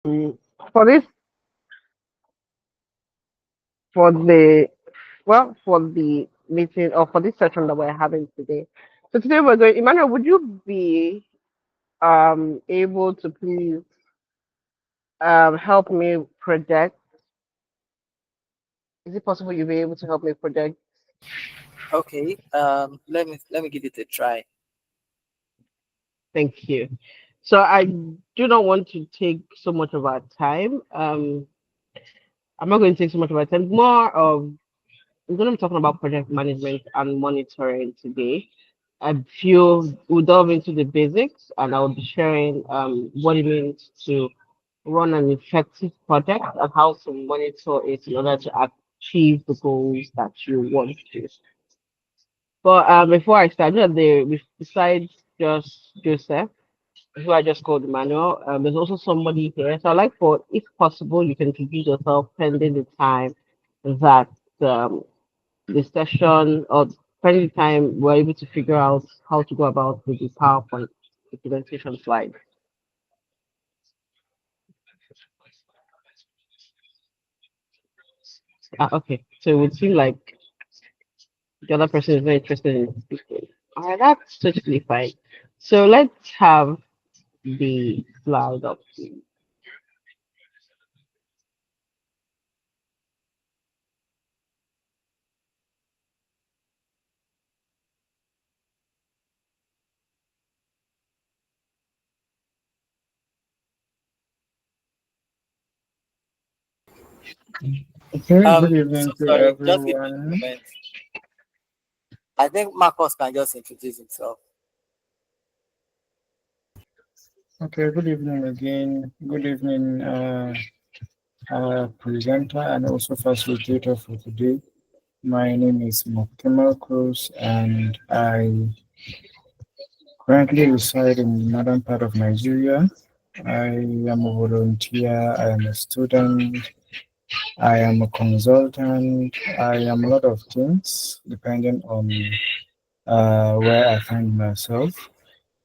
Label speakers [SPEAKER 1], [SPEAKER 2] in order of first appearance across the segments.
[SPEAKER 1] Mm, For this, for the for the meeting or for this session that we're having today. So today we're going. Emmanuel, would you be able to please help me project? Is it possible you'll be able to help me project?
[SPEAKER 2] Okay. Let me give it a try.
[SPEAKER 1] Thank you. So I do not want to take so much of our time. I'm not going to take so much of our time. More of we're going to be talking about project management and monitoring today. I feel we'll delve into the basics and I'll be sharing what it means to run an effective project and how to monitor it in order to achieve the goals that you want to. But before I start, besides just Joseph, who I just called Emmanuel, there's also somebody here. So I'd like for, if possible, you can introduce yourself pending the time that um, the session or pending the time we're able to figure out how to go about with the PowerPoint implementation slide. Okay, so it would seem like the other person is very interested in speaking. All right, that's totally fine. So let's have the slide up.
[SPEAKER 3] Okay, good evening
[SPEAKER 2] So
[SPEAKER 3] to
[SPEAKER 2] sorry. Just give me a
[SPEAKER 3] everyone.
[SPEAKER 2] moment. I think Marcus can just introduce himself.
[SPEAKER 3] Okay, good evening again. Good evening, presenter and also facilitator for today. My name is Moktemal Cruz, and I currently reside in the northern part of Nigeria. I am a volunteer, I am a student, I am a consultant, I am a lot of things depending on where I find myself.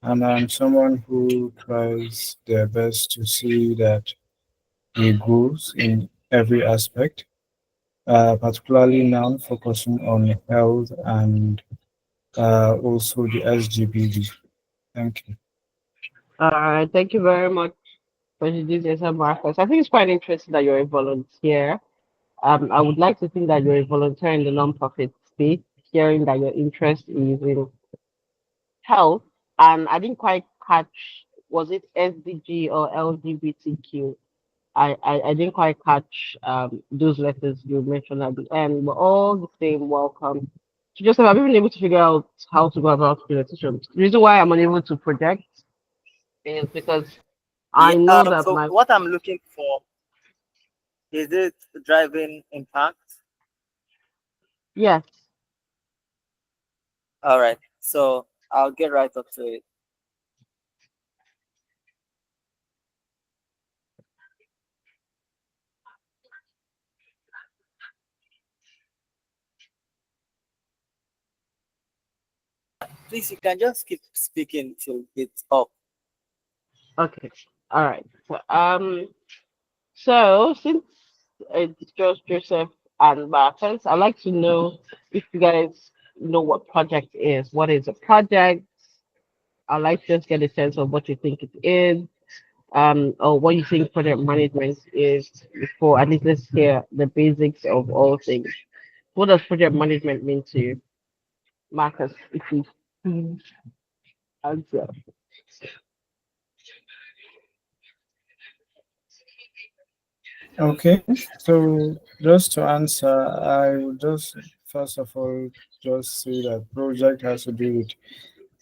[SPEAKER 3] And I'm someone who tries their best to see that he grows in every aspect, particularly now focusing on health and also the SGBD. Thank you.
[SPEAKER 1] All right, thank you very much for introducing yourself, Marcus. I think it's quite interesting that you're a volunteer. I would like to think that you're a volunteer in the nonprofit space, hearing that your interest is in health, and I didn't quite catch, was it SDG or LGBTQ? I didn't quite catch those letters you mentioned at the end, but all the same, welcome. To just have been able to figure out how to go about presentation. The reason why I'm unable to project is because I
[SPEAKER 2] Yeah.
[SPEAKER 1] know that
[SPEAKER 2] So
[SPEAKER 1] my
[SPEAKER 2] what I'm looking for is it driving impact.
[SPEAKER 1] yes.
[SPEAKER 2] All right. So I'll get right up to it. Please, you can just keep speaking till it's up.
[SPEAKER 1] Okay. All right. So since it's just Joseph and Marcus, I'd like to know if you guys know what project is. What is a project? I'd like to just get a sense of what you think it is, or what you think project management is before at least let's hear the basics of all things. What does project management mean to you? Marcus, if you please answer.
[SPEAKER 3] Okay, so just to answer, I would just first of all just say that project has to do with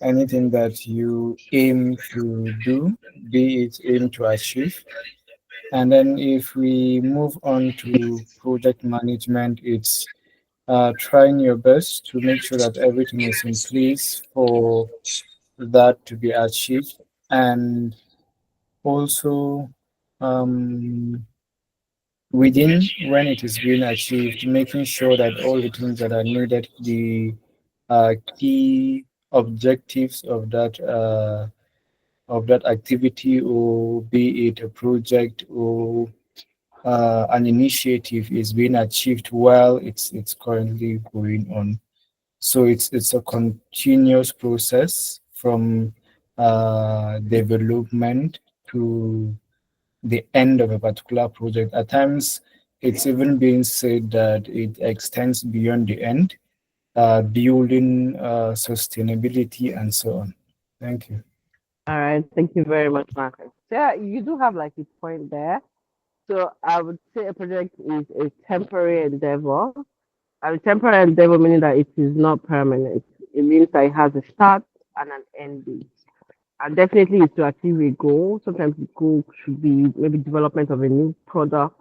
[SPEAKER 3] anything that you aim to do, be it aim to achieve. And then if we move on to project management, it's trying your best to make sure that everything is in place for that to be achieved. And also, um, within when it is being achieved, making sure that all the things that are needed, the key objectives of that of that activity, or be it a project or an initiative, is being achieved while it's currently going on. So it's a continuous process from development to the end of a particular project. At times, it's even being said that it extends beyond the end, building sustainability and so on. Thank you.
[SPEAKER 1] All right, thank you very much, Marcus. Yeah, you do have like a point there. So I would say a project is a temporary endeavor. A temporary endeavor meaning that it is not permanent. It means that it has a start and an end date. And definitely it's to achieve a goal. Sometimes the goal should be maybe development of a new product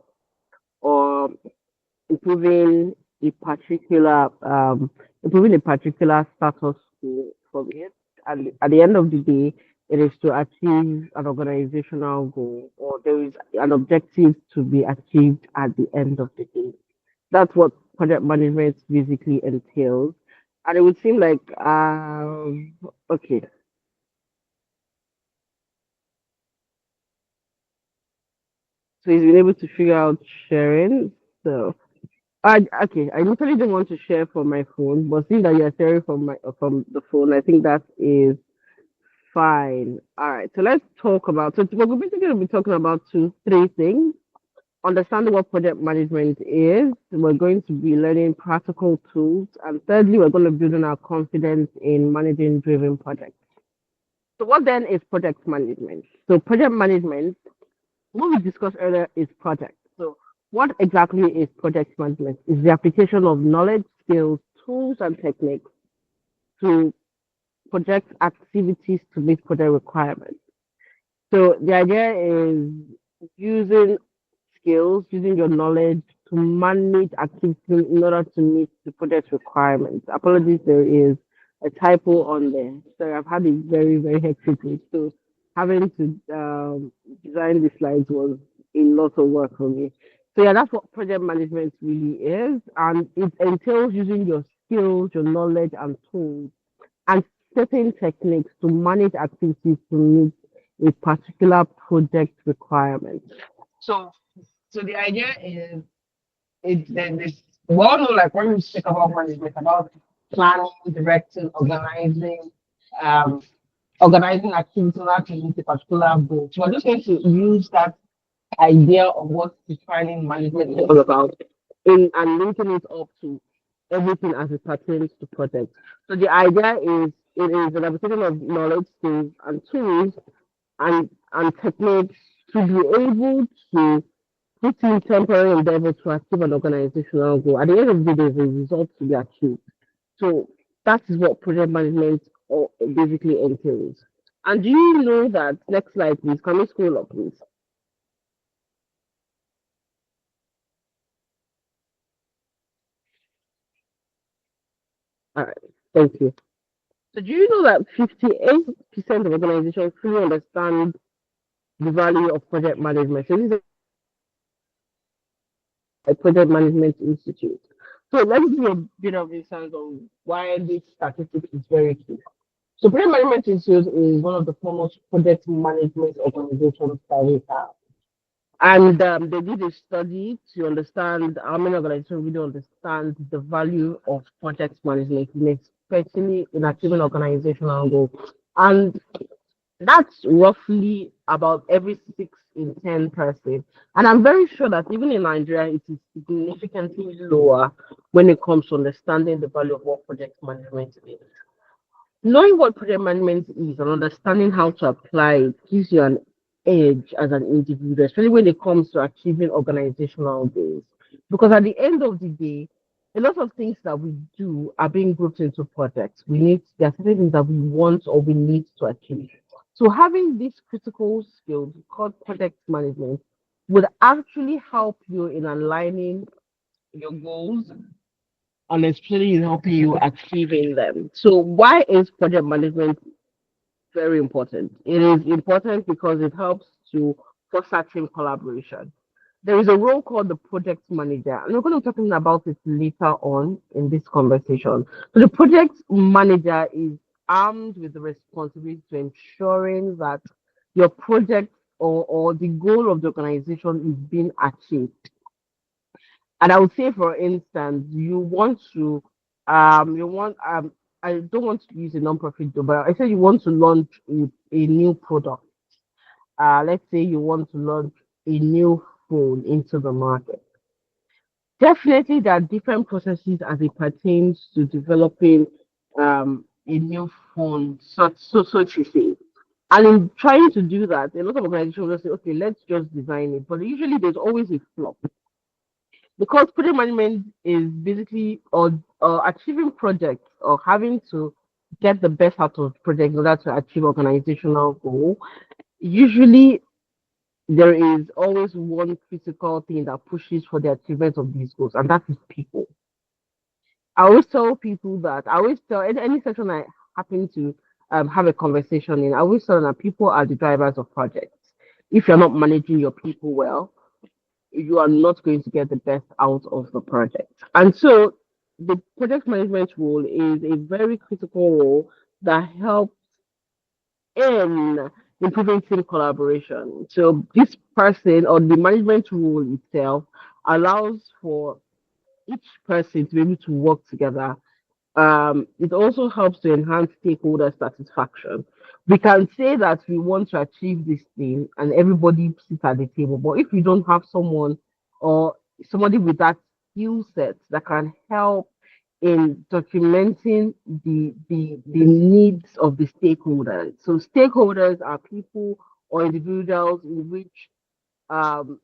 [SPEAKER 1] or improving a particular status from it. And at the end of the day, it is to achieve an organizational goal, or there is an objective to be achieved at the end of the day. That's what project management basically entails. And it would seem like okay, so he's been able to figure out sharing. So I literally didn't want to share from my phone, but seeing that you're sharing from the phone, I think that is fine. All right, so let's talk about. So we're basically going to be talking about three things. Understanding what project management is. We're going to be learning practical tools, and thirdly, we're going to build on our confidence in managing driven projects. So, what then is project management? So, project management, what we discussed earlier, is project. So, what exactly is project management? Is the application of knowledge, skills, tools, and techniques to project activities to meet project requirements. So the idea is using skills, using your knowledge to manage activity in order to meet the project requirements. Apologies, there is a typo on there. So I've had a very, very hectic week. So having to design the slides was a lot of work for me. So yeah, that's what project management really is. And it entails using your skills, your knowledge and tools and certain techniques to manage activities to meet a particular project requirement. So, so the idea is this. We all know, like when we speak about management, about planning, directing, um, organizing activities in order to meet a particular goal. So we're just going to use that idea of what the planning management is all about in and linking it up to everything as it pertains to projects. So the idea is it is an application of knowledge, skills, and tools and techniques to be able to put in temporary endeavor to achieve an organizational goal. At the end of the day, there's a result to be achieved. So that is what project management basically entails. And do you know that? Next slide, please. Can we scroll up, please? All right. Thank you. So do you know that 58% of organizations fully understand the value of project management? So this is a project management institute. So let me give you a bit of insight on why this statistic is very key. So project management institute is one of the foremost project management organizations that we have. And they did a study to understand how many organizations really understand the value of project management, especially in achieving organizational goals. And that's roughly about every 6 in 10 person. And I'm very sure that even in Nigeria, it is significantly lower when it comes to understanding the value of what project management is. Knowing what project management is and understanding how to apply it gives you an edge as an individual, especially when it comes to achieving organizational goals. Because at the end of the day, a lot of things that we do are being grouped into projects. There are certain things that we want or we need to achieve. So having these critical skills called project management would actually help you in aligning your goals and especially in helping you achieving them. So why is project management very important? It is important because it helps to foster team collaboration. There is a role called the project manager, and we're going to be talking about it later on in this conversation. So the project manager is armed with the responsibility to ensuring that your project or the goal of the organization is being achieved. And I would say, for instance, you want, I don't want to use a non-profit though, but I said you want to launch a new product. Let's say you want to launch a new phone into the market. Definitely, there are different processes as it pertains to developing a new phone, so to say. And in trying to do that, a lot of organizations will say, okay, let's just design it. But usually there's always a flop because project management is basically or achieving projects or having to get the best out of project in order to achieve organizational goal. Usually there is always one critical thing that pushes for the achievement of these goals, and that is people. I always tell people that I always tell any session I happen to have a conversation in, I always tell them that people are the drivers of projects. If you're not managing your people well, you are not going to get the best out of the project. And so the project management role is a very critical role that helps in improving team collaboration. So this person or the management role itself allows for each person to be able to work together. It also helps to enhance stakeholder satisfaction. We can say that we want to achieve this thing and everybody sits at the table, but if you don't have someone or somebody with that skill set that can help in documenting the needs of the stakeholders. So stakeholders are people or individuals in which um,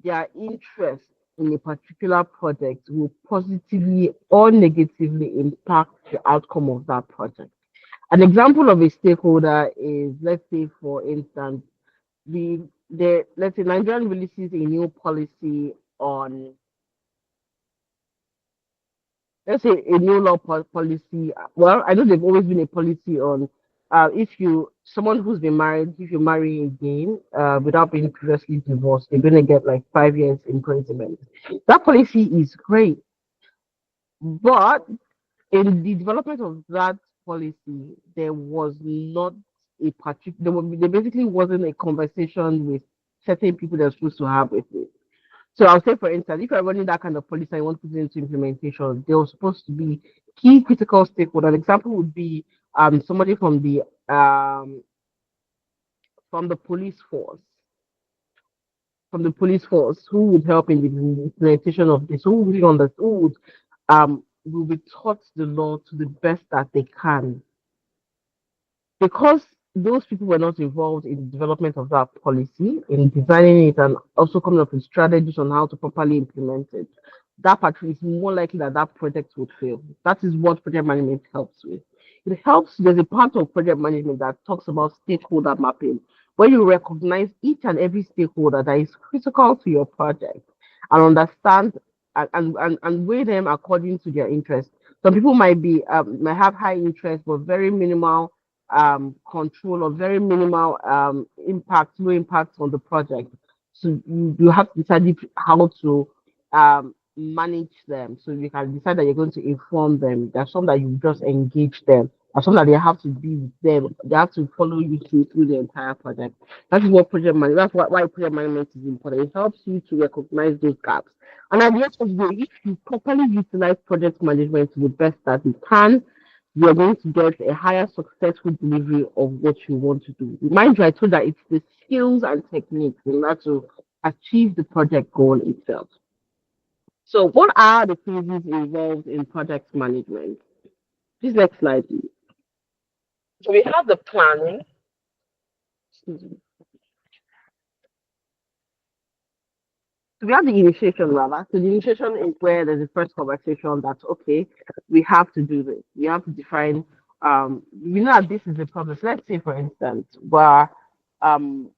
[SPEAKER 1] their interest in a particular project will positively or negatively impact the outcome of that project. An example of a stakeholder is, let's say, for instance, let's say Nigerian releases a new policy on, let's say, a new policy. Well, I know there's always been a policy on if you someone who's been married, if you marry again without being previously divorced, you're gonna get like 5 years imprisonment. That policy is great, but in the development of that policy, there was not a particular. There basically wasn't a conversation with certain people they're supposed to have with it. So I'll say, for instance, if you're running that kind of policy and you want to put it into implementation, there was supposed to be key critical stakeholder. An example would be somebody um from the police force, who would help in the implementation of this, who would will be taught the law to the best that they can because those people were not involved in the development of that policy, in designing it, and also coming up with strategies on how to properly implement it, that part is more likely that that project would fail. That is what project management helps with. It helps, there's a part of project management that talks about stakeholder mapping, where you recognize each and every stakeholder that is critical to your project and understand and weigh them according to their interests. Some people might have high interest but very minimal control or very minimal impact, low impact on the project. So you have to decide how to manage them. So you can decide that you're going to inform them. There's some that you just engage them. There's some that they have to be with them. They have to follow you through the entire project. That is what project management. That's why project management is important. It helps you to recognize those gaps. And at the end of the day, if you properly utilize project management to the best that you can, you're going to get a higher successful delivery of what you want to do. Mind you, I told that it's the skills and techniques in order to achieve the project goal itself. So, what are the phases involved in project management? This next slide, please. So, we have the planning. Excuse me. So we have the initiation rather. So the initiation is where there's a first conversation that okay, we have to do this. We have to define we know that this is a problem. So let's say for instance, where um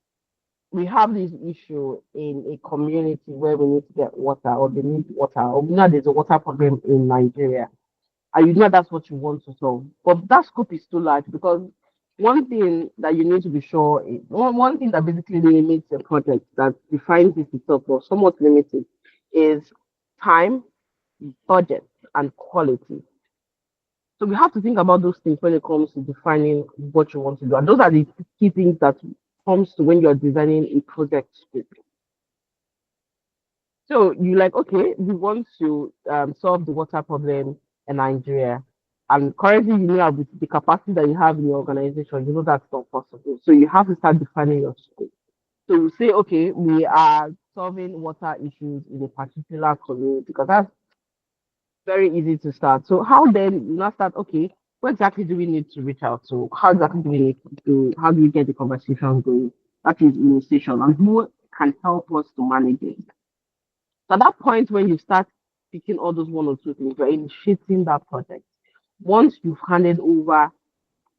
[SPEAKER 1] we have this issue in a community where we need to get water or they need water, or we know there's a water problem in Nigeria and you know that's what you want to solve. But that scope is too large because one thing that you need to be sure is one thing that basically limits a project that defines it itself or somewhat limited is time, budget, and quality. So we have to think about those things when it comes to defining what you want to do. And those are the key things that comes to when you're designing a project scope. So you like, okay, we want to solve the water problem in Nigeria. And currently, you know, with the capacity that you have in your organization, you know that's not possible. So you have to start defining your scope. So you say, okay, we are solving water issues in a particular community because that's very easy to start. So how then you now start, okay, what exactly do we need to reach out to? How exactly do we need to do? How do we get the conversation going? That is initiation and who can help us to manage it. So at that point when you start picking all those one or two things, you're initiating that project. Once you've handed over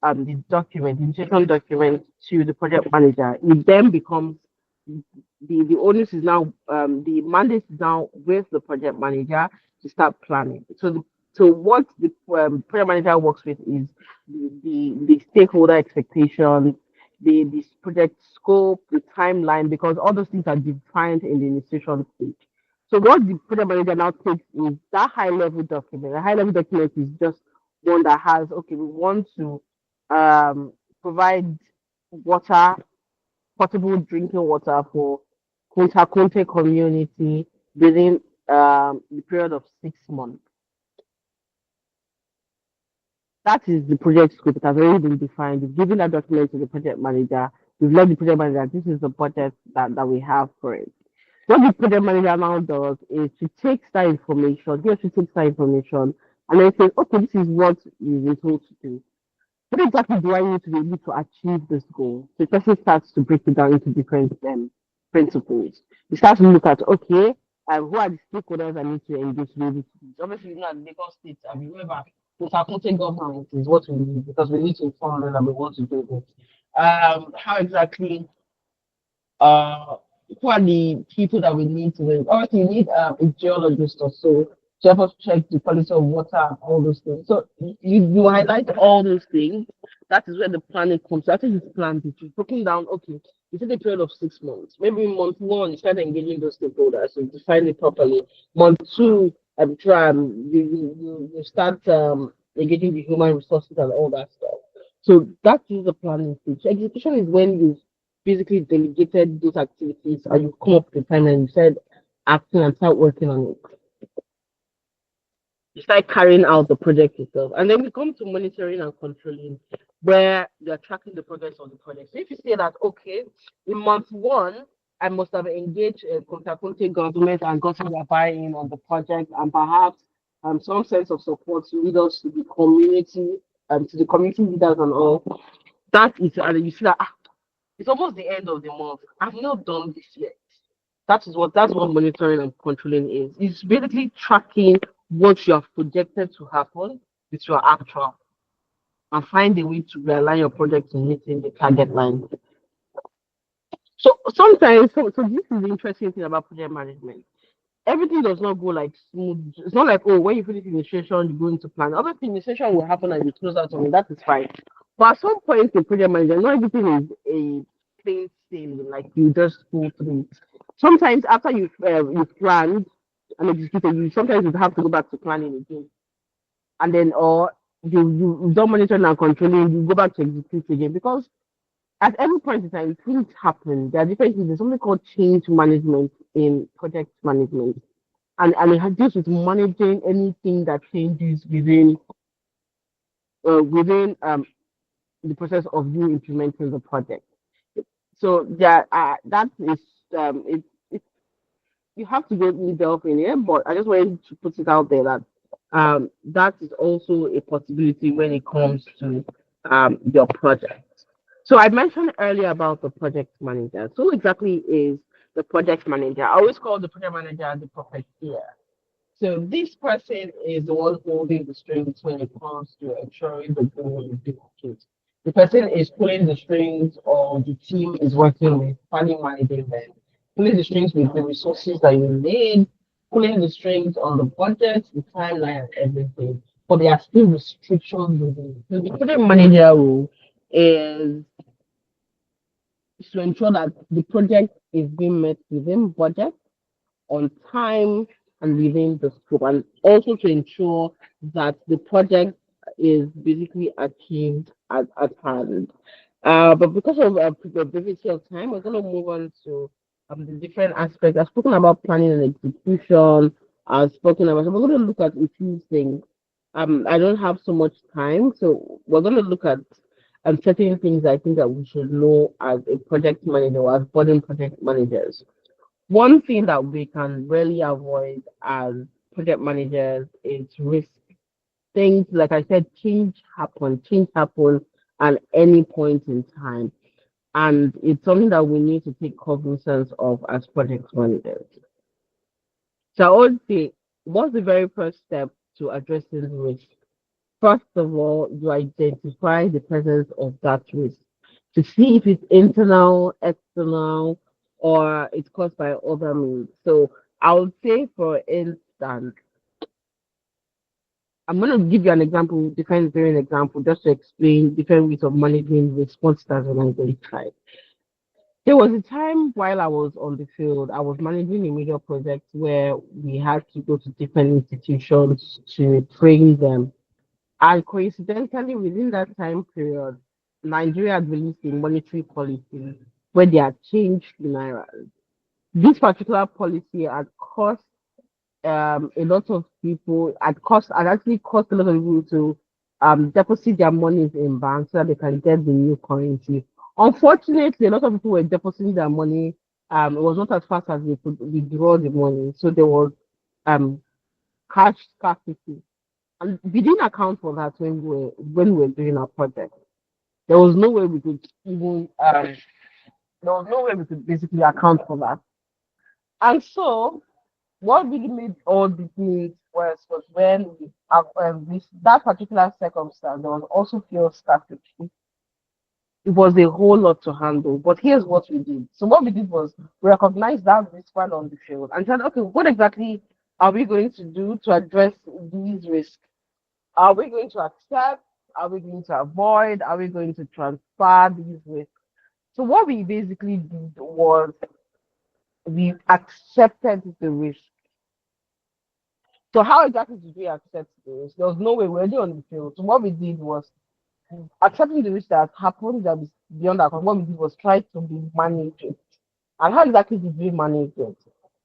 [SPEAKER 1] the document, the initiation document to the project manager, it then becomes the onus is now the mandate is now with the project manager to start planning. So what the project manager works with is the stakeholder expectations, the project scope, the timeline, because all those things are defined in the initiation stage. So what the project manager now takes is that high level document. The high level document is just one that has, okay, we want to um, provide water, potable drinking water for Kunta Kunte community within the period of 6 months. That is the project scope. It has already been defined. You've given that document to the project manager. You've let the project manager, this is the budget that we have for it. What the project manager now does is to take that information, he or she takes that information and then says, okay, this is what you've been told to do. What exactly do I need to be able to achieve this goal? So the person starts to break it down into different principles. You start to look at, okay, who are the stakeholders I need to engage to be able to do this? Obviously, you know, at Lagos State, remember, with our county government is what we need because we need to inform them that we want to do this. How exactly uh, who are the people that we need to win? Obviously, you need a geologist or so to help us check the quality of water and all those things. So you highlight all those things. That is where the planning comes. So I think it's planned. It's broken down. Okay, you take a period of 6 months. Maybe month one, you start engaging those stakeholders. You define it properly. Month two, you start engaging the human resources and all that stuff. So that is the planning stage. So execution is when you basically delegated those activities and you come up with a time and you said acting and start working on it. You start carrying out the project itself. And then we come to monitoring and controlling where you're tracking the progress of the project. So if you say that, okay, in month one, I must have engaged a Kunta government and gotten their buy-in on the project and perhaps some sense of support to leaders to the community leaders and all. That is, and you see that it's almost the end of the month. I've not done this yet. That's what monitoring and controlling is. It's basically tracking what you have projected to happen with your actual and find a way to realign your project to meeting the target line. So sometimes, so this is the interesting thing about project management. Everything does not go like smooth. It's not like, oh, when you finish initiation, you go into plan. Obviously, initiation will happen and you close out on it. That is fine. But at some point in project management, not everything is a plain sailing, like you just go through. Sometimes after you've planned and executed, you sometimes you have to go back to planning again. And then or you've done monitoring and controlling, you go back to execute again. Because at every point in time, things happen. There are different things. There's something called change management in project management and it deals with managing anything that changes within the process of you implementing the project. So that is it. You have to go in delve in it, but I just wanted to put it out there that that is also a possibility when it comes to your project. So I mentioned earlier about the project manager. So who exactly is the project manager? I always call the project manager the puppeteer. So this person is the one holding the strings when it comes to ensuring the goal is being achieved. The person is pulling the strings or the team is working with planning managing them, pulling the strings with the resources that you need, pulling the strings on the budget, the timeline, and everything. But there are still restrictions within it. So the project manager role is to ensure that the project is being met within budget on time and within the scope, and also to ensure that the project is basically achieved at hand. But because of the brevity of time, we're going to move on to the different aspects. I've spoken about planning and execution. I've spoken about, so we're going to look at a few things. I don't have so much time, so we're going to look at certain things I think that we should know as a project manager or as budding project managers. One thing that we can really avoid as project managers is risk. Things like I said, change happen at any point in time, and it's something that we need to take cognizance of as project managers. So I would say, what's the very first step to addressing risk? First of all, you identify the presence of that risk to see if it's internal, external, or it's caused by other means. So I would say, for instance, I'm going to give you an example, different variant example, just to explain different ways of managing response as an identify. There was a time while I was on the field, I was managing a major project where we had to go to different institutions to train them. And coincidentally, within that time period, Nigeria had released a monetary policy where they had changed the naira. This particular policy had cost a lot of people had actually cost a lot of people to deposit their monies in banks so that they can get the new currency. Unfortunately, a lot of people were depositing their money. It was not as fast as they could withdraw the money, so there was um cash scarcity, and we didn't account for that when we were doing our project. There was no way we could even there was no way we could basically account for that, and so what really made all the things worse was when with that particular circumstance, there was also fuel scarcity. It was a whole lot to handle. But here's what we did. So what we did was we recognized that risk while on the field and said, okay, what exactly are we going to do to address these risks? Are we going to accept? Are we going to avoid? Are we going to transfer these risks? So what we basically did was we accepted the risk. So how exactly did we accept this? There was no way we were already on the field. So what we did was accepting the risk that happened that is beyond our control. What we did was try to be manage it. And how exactly did we manage it?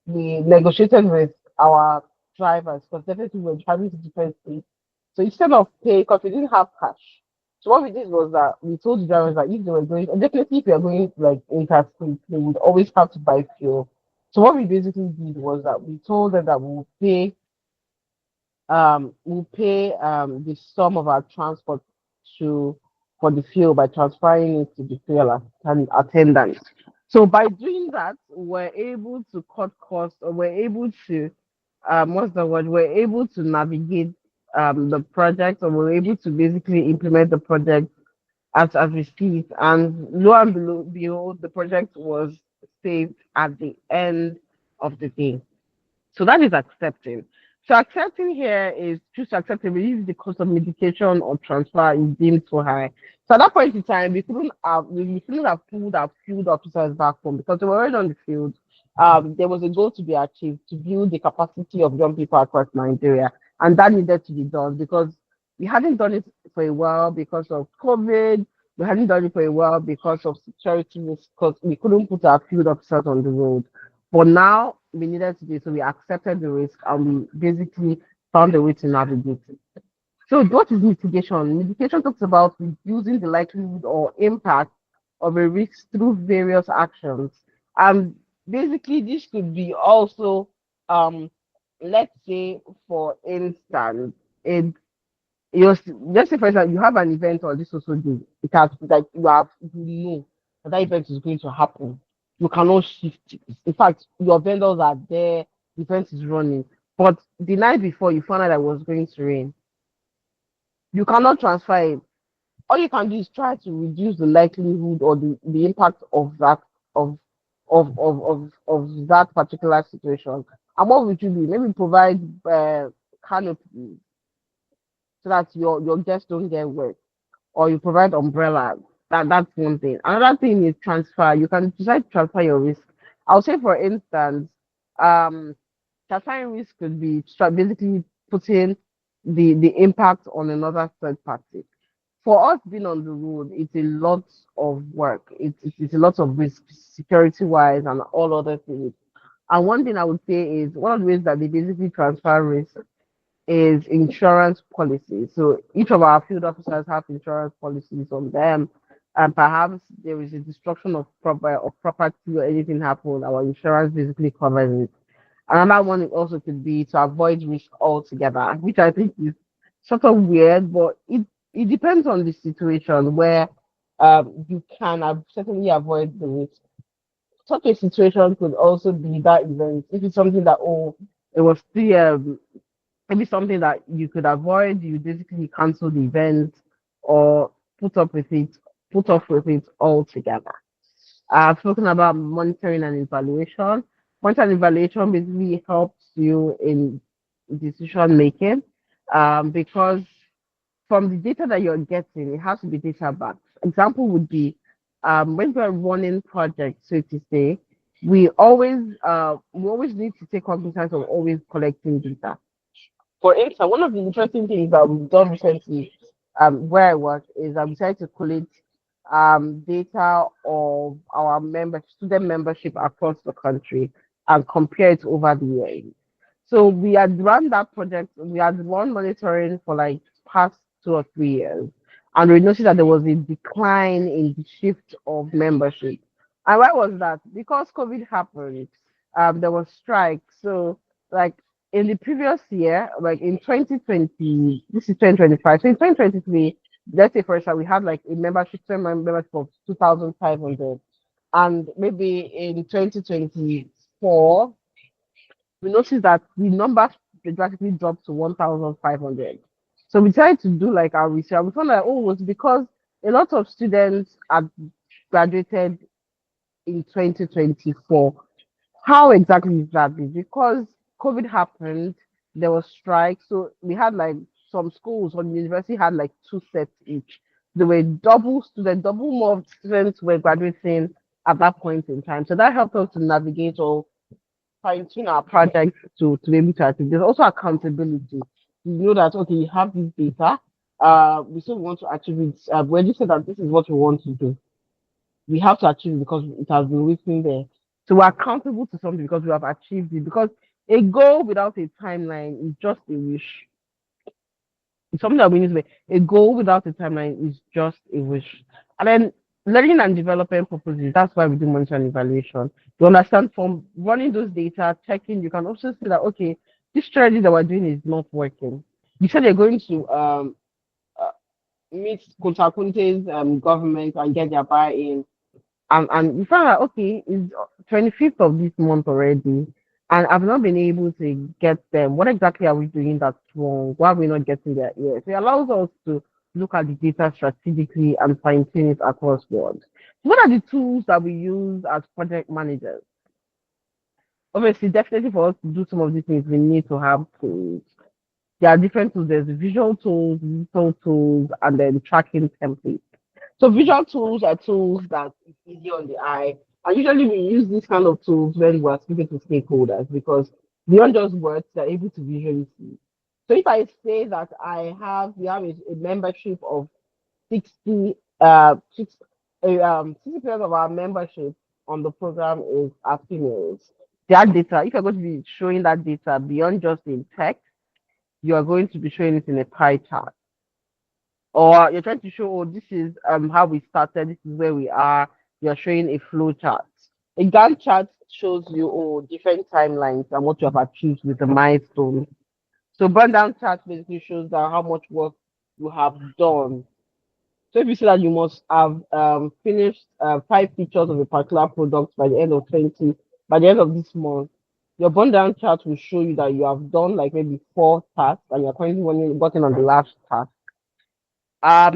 [SPEAKER 1] We negotiated with our drivers because definitely we were driving to different states. So instead of pay, because we didn't have cash. So what we did was that we told the drivers that if they were going, definitely if you are going like interstate, they would always have to buy fuel. So what we basically did was that we told them that we would pay we pay the sum of our transport to for the fuel by transferring it to the attendant. So by doing that, we're able to cut costs, or we're able to what's the word? We're able to navigate the project, or we're able to basically implement the project as we see it. And lo and behold, the project was saved at the end of the day. So that is accepting. So accepting here is just accepting if the cost of medication or transfer is deemed too high. So at that point in time, we couldn't have pulled our field officers back home because they were already on the field. There was a goal to be achieved to build the capacity of young people across Nigeria, and that needed to be done because we hadn't done it for a while because of COVID. We hadn't done it for a while because of security risks, because we couldn't put our field officers on the road. But now we needed to do, so we accepted the risk and we basically found a way to navigate it. So what is mitigation? Mitigation talks about reducing the likelihood or impact of a risk through various actions. And basically this could be also let's say for instance, it you're just say for example you have an event on this social day. It has like you know that event is going to happen. You cannot shift it. In fact, your vendors are there, the event is running. But the night before you found out that it was going to rain, you cannot transfer it. All you can do is try to reduce the likelihood or the impact of that of of that particular situation. And what would you do? Maybe provide canopy so that your guests don't get wet, or you provide umbrellas. That's one thing. Another thing is transfer. You can decide to transfer your risk. I'll say, for instance, um, transferring risk could be basically putting the impact on another third party. for us being on the road, it's a lot of work. It's a lot of risk, security wise, and all other things. And one thing I would say is one of the ways that they basically transfer risk is insurance policies. So each of our field officers have insurance policies on them, and perhaps there is a destruction of property or anything happen, our insurance basically covers it. Another one also could be to avoid risk altogether, which I think is sort of weird, but it depends on the situation where you can certainly avoid the risk. Such a situation could also be that event. If it's something that, oh, it was still maybe something that you could avoid, you basically cancel the event or put up with it, put off with it altogether. I've spoken about monitoring and evaluation. Monitoring and evaluation basically helps you in decision making because from the data that you're getting, it has to be data backed. Example would be when we're running projects, so to say, we always need to take cognizance of always collecting data. For instance, one of the interesting things that we've done recently, where I work, is that we decided to collect data of our student membership across the country and compare it over the years. So we had run that project, we had run monitoring for like past 2 or 3 years, and we noticed that there was a decline in the shift of membership. And why was that? Because COVID happened, there was strikes. So like in the previous year, like in 2020, this is 2025. So in 2023, let's say for example, we had like a membership of 2,500, and maybe in 2024 we noticed that the numbers drastically dropped to 1,500. So we tried to do like our research. We found that, oh, it was because a lot of students had graduated in 2024. How exactly is that? Because COVID happened, there was strikes. So we had like some schools or university had like two sets each. There were double more of students were graduating at that point in time. So that helped us to navigate or fine tune our projects to be able to achieve. There's also accountability. You know that okay, you have this data. We still want to achieve it. When you say that this is what we want to do, we have to achieve it because it has been written there. So we're accountable to something because we have achieved it. Because a goal without a timeline is just a wish. It's something that we need to make. A goal without a timeline is just a wish. And then learning and developing purposes, that's why we do monitoring and evaluation. You understand from running those data, checking, you can also see that okay, this strategy that we're doing is not working. You said you're going to uh, meet Kunta Kunte's government and get their buy-in, and you find out okay, it's 25th of this month already, and I've not been able to get them. What exactly are we doing that's wrong? Why are we not getting their ears? So it allows us to look at the data strategically and fine tune it across board. What are the tools that we use as project managers? Obviously, definitely for us to do some of these things, we need to have tools. There are different tools. There's visual tools, digital tools, and then tracking templates. So visual tools are tools that is easy on the eye. And usually we use these kind of tools when we're speaking to stakeholders because beyond just words, they're able to visually see. So if I say that we have a membership of 60, 60% of our membership on the program is are females. That data, if you're going to be showing that data beyond just in text, you are going to be showing it in a pie chart or you're trying to show, oh, this is how we started, this is where we are. You're showing a flow chart. A Gantt chart shows you oh different timelines and what you have achieved with the milestones. So burn down chart basically shows that how much work you have done. So if you say that you must have finished 5 features of a particular product by the end of 20, by the end of this month, your burn down chart will show you that you have done like maybe 4 tasks and you're currently working on the last task.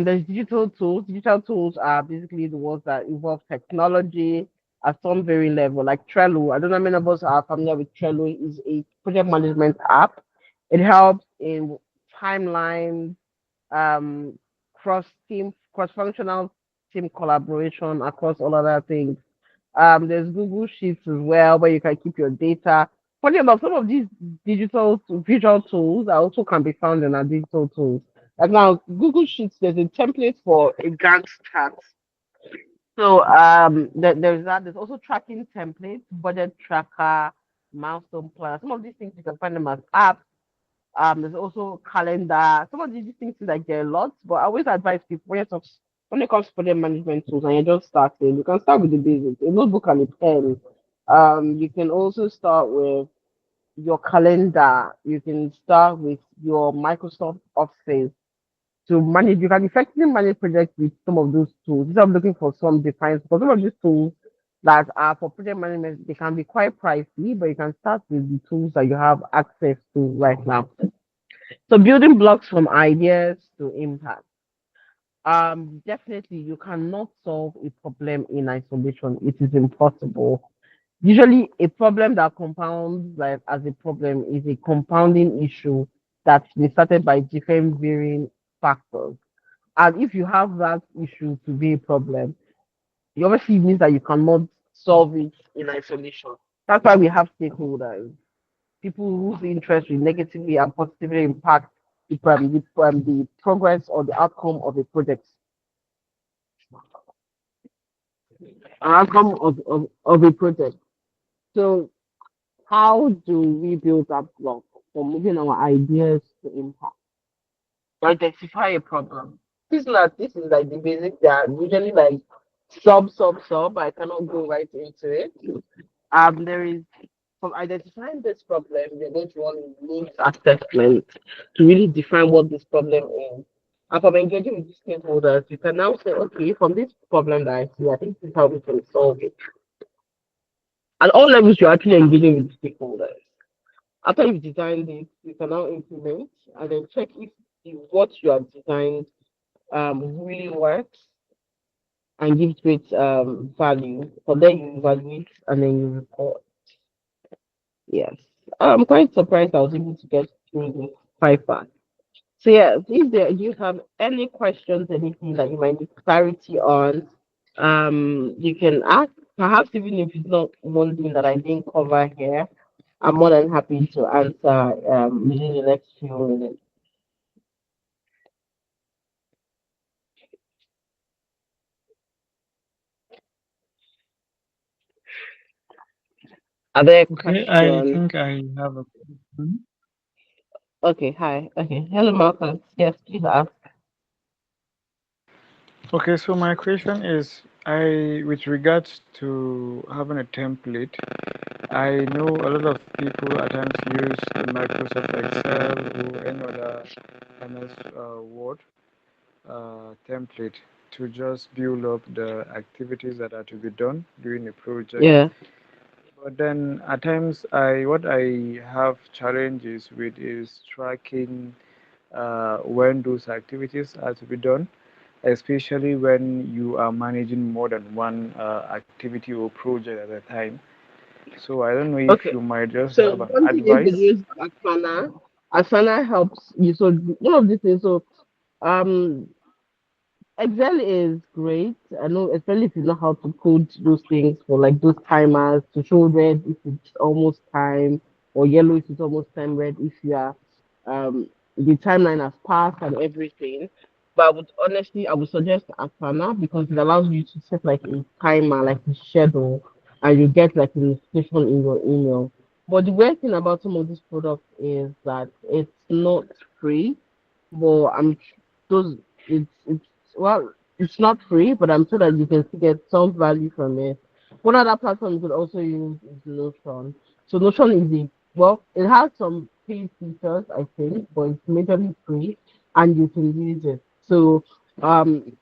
[SPEAKER 1] There's digital tools. Digital tools are basically the ones that involve technology at some very level, like Trello. I don't know how many of us are familiar with Trello. Is a project management app. It helps in timelines, um, cross-functional team collaboration across all other things. There's Google Sheets as well, where you can keep your data. Funny enough, some of these visual tools also can be found in our digital tools Like now, Google Sheets, there's a template for a Gantt chart. So there's that. There's also tracking templates, budget tracker, milestone planner. Some of these things you can find them as apps. There's also calendar. Some of these things like there are lots, but I always advise people when it comes to project management tools and you're just starting, you can start with the basics, a notebook and a pen. You can also start with your calendar. You can start with your Microsoft Office to manage. You can effectively manage projects with some of those tools. Instead of looking for some defined, because some of these tools that are for project management, they can be quite pricey, but you can start with the tools that you have access to right now. So building blocks from ideas to impact. Definitely you cannot solve a problem in isolation. It is impossible. Usually a problem that compounds like as a problem is a compounding issue that's been started by different varying factors. And if you have that issue to be a problem, it obviously means that you cannot solve it in isolation. That's why we have stakeholders, people whose interests will negatively and positively impact the progress or the outcome of a project, an outcome of a project. So how do we build that block for moving our ideas to impact? Identify a problem. This is like the basic that usually like sub. I cannot go right into it. There is from identifying this problem, we're going to want a needs assessment to really define what this problem is. And from engaging with the stakeholders, you can now say, okay, from this problem that I see, I think this is how we can solve it. At all levels, you're actually engaging with the stakeholders. After you've designed it, you can now implement and then check if what you have designed really works and gives great value. From there, you evaluate and then you report. Yes. I'm quite surprised I was able to get through this quite fast. So yeah, if there you have any questions, anything that you might need clarity on, you can ask. Perhaps even if it's not one thing that I didn't cover here, I'm more than happy to answer within the next few minutes. Are there
[SPEAKER 3] Okay, I
[SPEAKER 1] questions?
[SPEAKER 3] think I have a question.
[SPEAKER 1] Okay, hi. Okay, hello, Marcus. Yes, please ask.
[SPEAKER 3] Okay, so my question is, with regards to having a template, I know a lot of people at times use the Microsoft Excel or any other MS Word template to just build up the activities that are to be done during a project.
[SPEAKER 1] Yeah.
[SPEAKER 3] But then at times, what I have challenges with is tracking when those activities are to be done, especially when you are managing more than one activity or project at a time. So I don't know if
[SPEAKER 1] Okay.
[SPEAKER 3] you might just
[SPEAKER 1] So
[SPEAKER 3] have an
[SPEAKER 1] one thing you could
[SPEAKER 3] advice.
[SPEAKER 1] use Asana. Asana helps you. So one of these things. So um Excel is great. I know, especially if you know how to code those things for like those timers to show red if it's almost time or yellow if it's almost time, red if you are the timeline has passed and everything. But I would suggest Asana because it allows you to set like a timer, like a schedule, and you get like a notification in your email. But the weird thing about some of these products is that it's not free. But those it's well, it's not free, but I'm sure that you can still get some value from it. One other platform you could also use is Notion. So Notion is it has some paid features, I think, but it's majorly free and you can use it. So um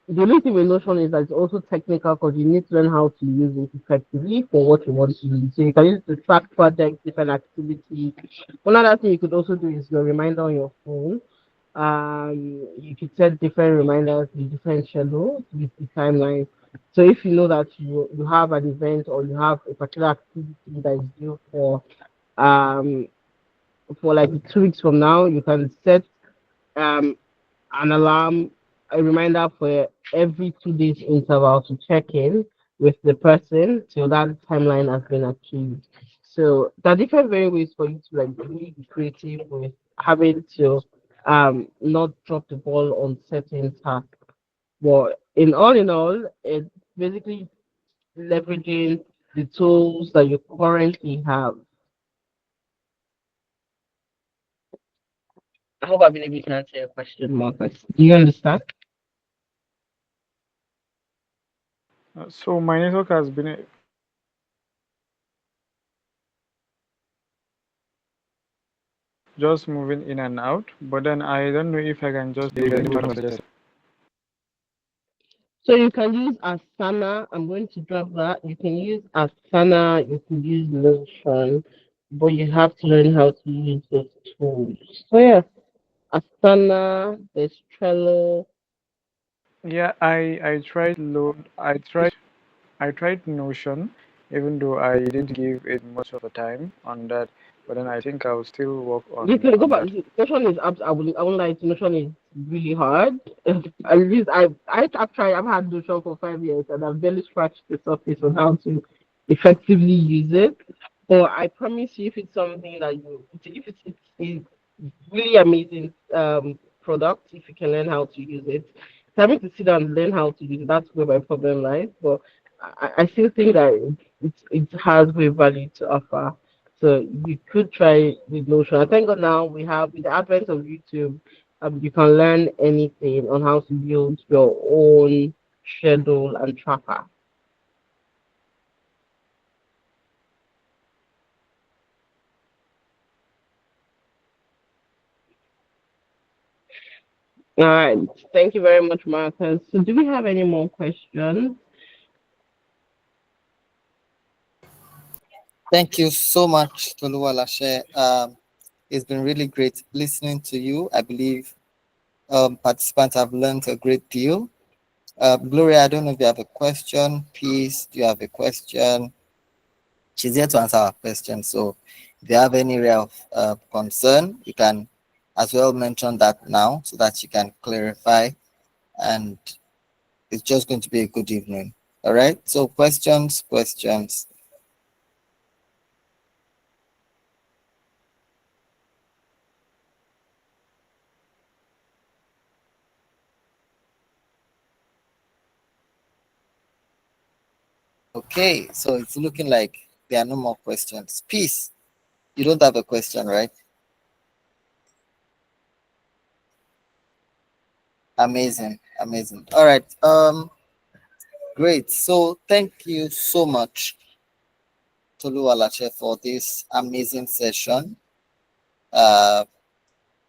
[SPEAKER 1] the only thing with Notion is that it's also technical because you need to learn how to use it effectively for what you want to use. So you can use it to track projects, different activities. One other thing you could also do is your reminder on your phone. You could set different reminders with different schedules with the timeline. So if you know that you have an event or you have a particular activity that is due um for like 2 weeks from now, you can set um an alarm, a reminder for every 2 days interval to check in with the person till that timeline has been achieved. So there are different very ways for you to like really be creative with having to not drop the ball on certain tasks. But in all, it's basically leveraging the tools that you currently have. I hope I've been able to answer your question, Marcus. Do you understand?
[SPEAKER 3] So my network has been just moving in and out, but then I don't know if I can just leave any messages.
[SPEAKER 1] So you can use Asana. I'm going to drop that. You can use Asana. You can use Notion, but you have to learn how to use those tools. So yeah, Asana. There's Trello.
[SPEAKER 3] Yeah, I tried load. I tried Notion, even though I didn't give it much of a time on that. But then I think I'll still work
[SPEAKER 1] You can go
[SPEAKER 3] on
[SPEAKER 1] back.
[SPEAKER 3] that.
[SPEAKER 1] Notion is up. I won't lie. Notion is really hard. At least I've tried. I've had Notion for 5 years, and I've barely scratched the surface on how to effectively use it. But I promise you, if it's something that if it's a really amazing product, if you can learn how to use it. Having to sit down and learn how to use it, that's where my problem lies. But I still think that it has great value to offer. So you could try with Notion. I think now we have with the advent of YouTube, you can learn anything on how to build your own schedule and tracker. All right. Thank you very much, Marcus. So do we have any more questions?
[SPEAKER 2] Thank you so much, Toluwalashe. It's been really great listening to you. I believe participants have learned a great deal. Gloria, I don't know if you have a question. Peace, do you have a question? She's here to answer our question. So if you have any area of concern, you can as well mention that now so that you can clarify. And it's just going to be a good evening. All right. So questions, questions. Okay. So it's looking like there are no more questions. Peace. You don't have a question, right? Amazing. Amazing. All right. Great. So thank you so much, Tolu Alache, for this amazing session. Uh,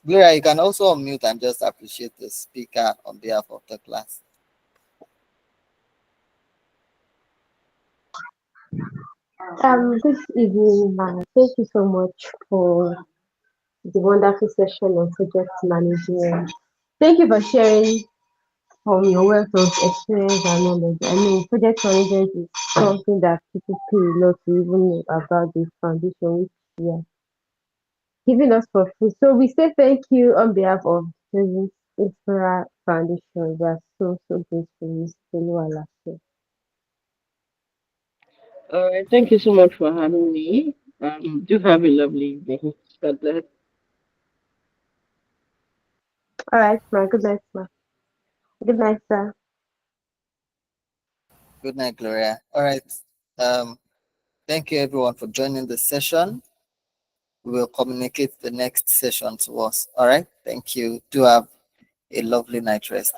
[SPEAKER 2] Gloria, you can also unmute and just appreciate the speaker on behalf of the class.
[SPEAKER 4] Good evening, ma. Thank you so much for the wonderful session on project management. Thank you for sharing from your wealth of experience and knowledge. I mean, project management is something that people pay a lot to even know about the foundation which you are giving us for free. So we say thank you on behalf of the Inspira Foundation. We are so grateful, Ms. Tolu.
[SPEAKER 1] All right. Thank you so much for having me. Do have a lovely evening. God bless.
[SPEAKER 4] All right, ma. Good night, ma. Good night, sir.
[SPEAKER 2] Good night, Gloria. All right. Um, Thank you everyone for joining the session. We will communicate the next session to us. All right. Thank you. Do have a lovely night rest.